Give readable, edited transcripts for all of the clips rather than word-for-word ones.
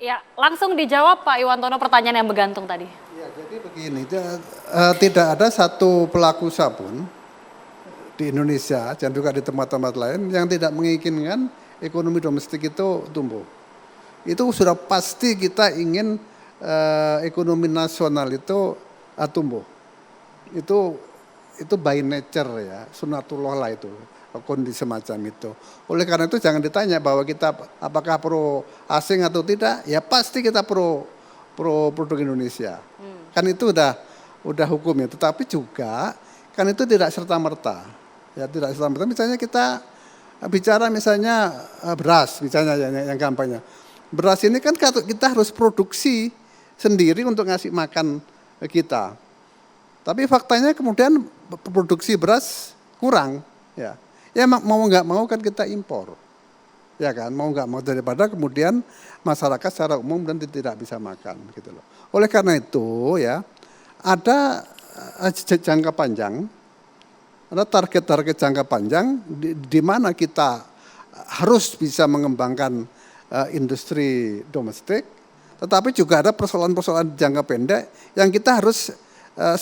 Ya, langsung dijawab Pak Iwantono pertanyaan yang bergantung tadi. Ya, jadi begini, tidak ada satu pelaku usaha pun di Indonesia dan juga di tempat-tempat lain yang tidak menginginkan ekonomi domestik itu tumbuh. Itu sudah pasti kita ingin ekonomi nasional itu tumbuh. Itu by nature ya, sunatullah lah itu, kondisi semacam itu. Oleh karena itu jangan ditanya bahwa kita apakah pro asing atau tidak, ya pasti kita pro produk Indonesia. Kan itu udah hukumnya, tetapi juga kan itu tidak serta-merta. Ya tidak serta-merta, misalnya kita bicara misalnya beras, misalnya yang gampangnya. Beras ini kan kita harus produksi sendiri untuk ngasih makan kita. Tapi faktanya kemudian produksi beras kurang, ya. Ya mau nggak mau kan kita impor, ya kan. Mau nggak mau daripada kemudian masyarakat secara umum dan tidak bisa makan, gitu loh. Oleh karena itu, ya ada jangka panjang, ada target-target jangka panjang di mana kita harus bisa mengembangkan industri domestik, tetapi juga ada persoalan-persoalan jangka pendek yang kita harus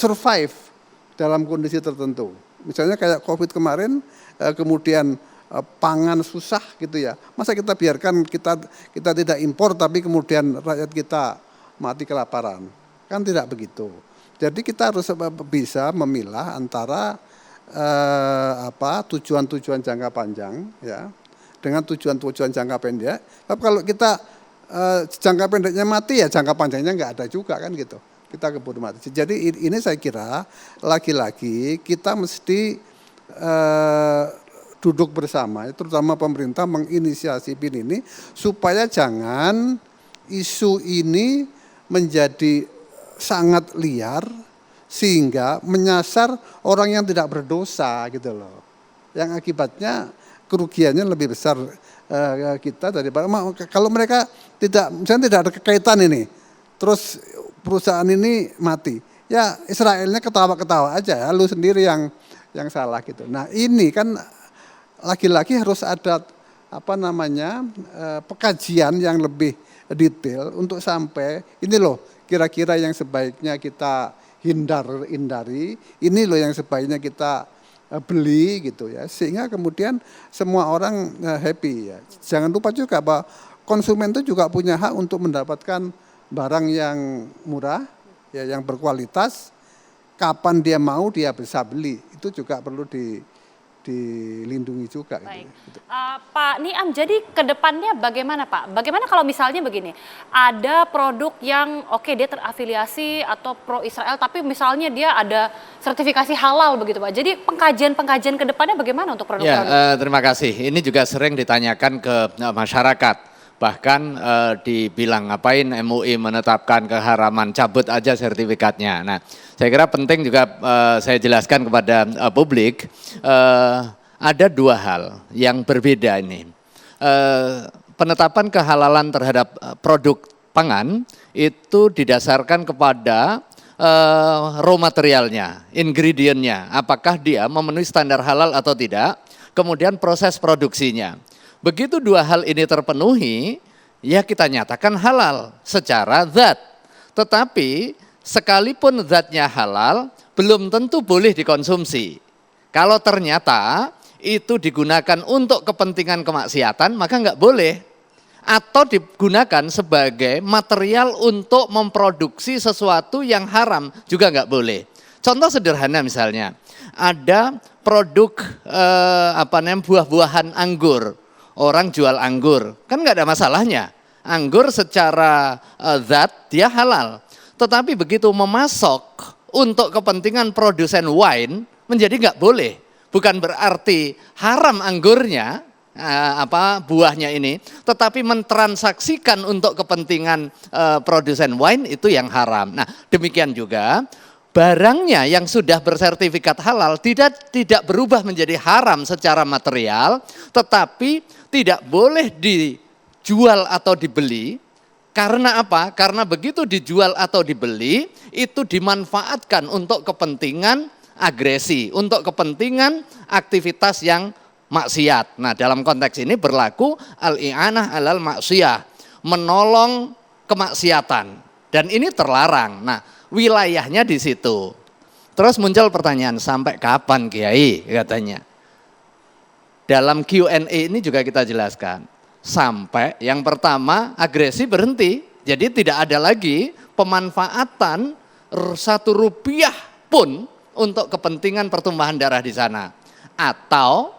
survive dalam kondisi tertentu. Misalnya kayak COVID kemarin, kemudian pangan susah gitu ya. Masa kita biarkan kita tidak impor tapi kemudian rakyat kita mati kelaparan. Kan tidak begitu. Jadi kita harus bisa memilah antara tujuan-tujuan jangka panjang ya dengan tujuan-tujuan jangka pendek. Tapi kalau kita jangka pendeknya mati ya jangka panjangnya nggak ada juga kan gitu. Kita keburu mati. Jadi ini saya kira lagi-lagi kita mesti duduk bersama, terutama pemerintah menginisiasi BIN ini supaya jangan isu ini menjadi sangat liar sehingga menyasar orang yang tidak berdosa gitu loh. Yang akibatnya kerugiannya lebih besar kita daripada kalau mereka misalnya tidak ada kekaitan ini, terus perusahaan ini mati, ya Israelnya ketawa-ketawa aja ya, lu sendiri yang salah gitu. Nah ini kan lagi-lagi harus ada pekajian yang lebih detail untuk sampai ini loh kira-kira yang sebaiknya kita hindari, ini loh yang sebaiknya kita beli gitu ya, sehingga kemudian semua orang happy ya. Jangan lupa juga bahwa konsumen itu juga punya hak untuk mendapatkan barang yang murah, ya yang berkualitas, kapan dia mau dia bisa beli, itu juga perlu dilindungi juga. Baik. Gitu. Pak Niam, jadi ke depannya bagaimana Pak? Bagaimana kalau misalnya begini, ada produk yang dia terafiliasi atau pro Israel, tapi misalnya dia ada sertifikasi halal begitu Pak. Jadi pengkajian ke depannya bagaimana untuk produk-produk? Ya, terima kasih. Ini juga sering ditanyakan ke masyarakat. Bahkan dibilang ngapain MUI menetapkan keharaman, cabut aja sertifikatnya. Nah, saya kira penting juga saya jelaskan kepada publik, ada dua hal yang berbeda ini. Penetapan kehalalan terhadap produk pangan itu didasarkan kepada raw materialnya, ingredientnya, apakah dia memenuhi standar halal atau tidak, kemudian proses produksinya. Begitu dua hal ini terpenuhi, ya kita nyatakan halal secara zat. Tetapi sekalipun zatnya halal, belum tentu boleh dikonsumsi. Kalau ternyata itu digunakan untuk kepentingan kemaksiatan, maka nggak boleh. Atau digunakan sebagai material untuk memproduksi sesuatu yang haram, juga nggak boleh. Contoh sederhana misalnya, ada produk buah-buahan anggur. Orang jual anggur, kan nggak ada masalahnya. Anggur secara zat dia halal. Tetapi begitu memasok untuk kepentingan produsen wine menjadi nggak boleh. Bukan berarti haram anggurnya, buahnya ini, tetapi mentransaksikan untuk kepentingan produsen wine itu yang haram. Nah demikian juga barangnya yang sudah bersertifikat halal tidak berubah menjadi haram secara material, tetapi tidak boleh dijual atau dibeli. Karena apa? Karena begitu dijual atau dibeli, itu dimanfaatkan untuk kepentingan agresi, untuk kepentingan aktivitas yang maksiat. Nah dalam konteks ini berlaku al-i'anah alal maksiyah, menolong kemaksiatan dan ini terlarang. Nah, wilayahnya di situ. Terus muncul pertanyaan, sampai kapan Kiai katanya? Dalam Q&A ini juga kita jelaskan, sampai yang pertama agresi berhenti. Jadi tidak ada lagi pemanfaatan Rp1 pun untuk kepentingan pertumbuhan darah di sana. Atau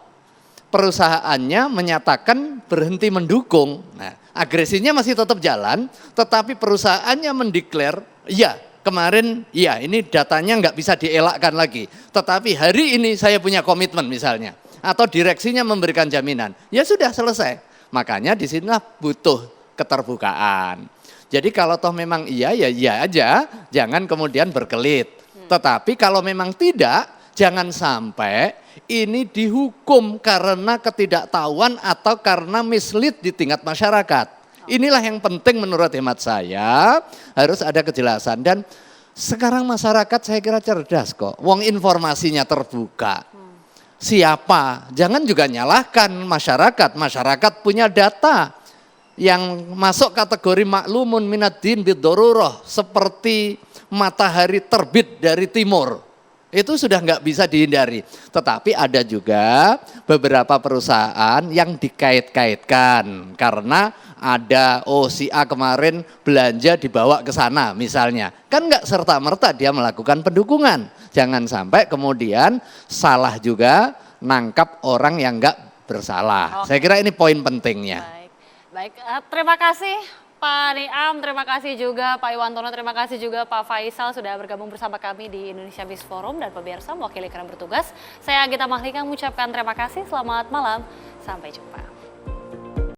perusahaannya menyatakan berhenti mendukung. Nah, agresinya masih tetap jalan, tetapi perusahaannya mendeklar, ya kemarin, ya ini datanya nggak bisa dielakkan lagi. Tetapi hari ini saya punya komitmen misalnya. Atau direksinya memberikan jaminan. Ya sudah selesai. Makanya di sinilah butuh keterbukaan. Jadi kalau toh memang iya, ya iya aja. Jangan kemudian berkelit. Tetapi kalau memang tidak, jangan sampai ini dihukum karena ketidaktahuan atau karena mislead di tingkat masyarakat. Inilah yang penting menurut hemat saya, harus ada kejelasan. Dan sekarang masyarakat saya kira cerdas kok, wong informasinya terbuka. Siapa? Jangan juga nyalahkan masyarakat, masyarakat punya data yang masuk kategori maklumun minaddin bid-darurah, seperti matahari terbit dari timur. Itu sudah nggak bisa dihindari. Tetapi ada juga beberapa perusahaan yang dikait-kaitkan karena ada si A kemarin belanja dibawa ke sana misalnya. Kan nggak serta-merta dia melakukan pendukungan. Jangan sampai kemudian salah juga nangkap orang yang nggak bersalah. Saya kira ini poin pentingnya. Baik, terima kasih Pak Niam, terima kasih juga Pak Iwantono, terima kasih juga Pak Faisal sudah bergabung bersama kami di Indonesia Biz Forum dan pemirsa mewakili kerana bertugas. Saya Agita Mahlika mengucapkan terima kasih, selamat malam, sampai jumpa.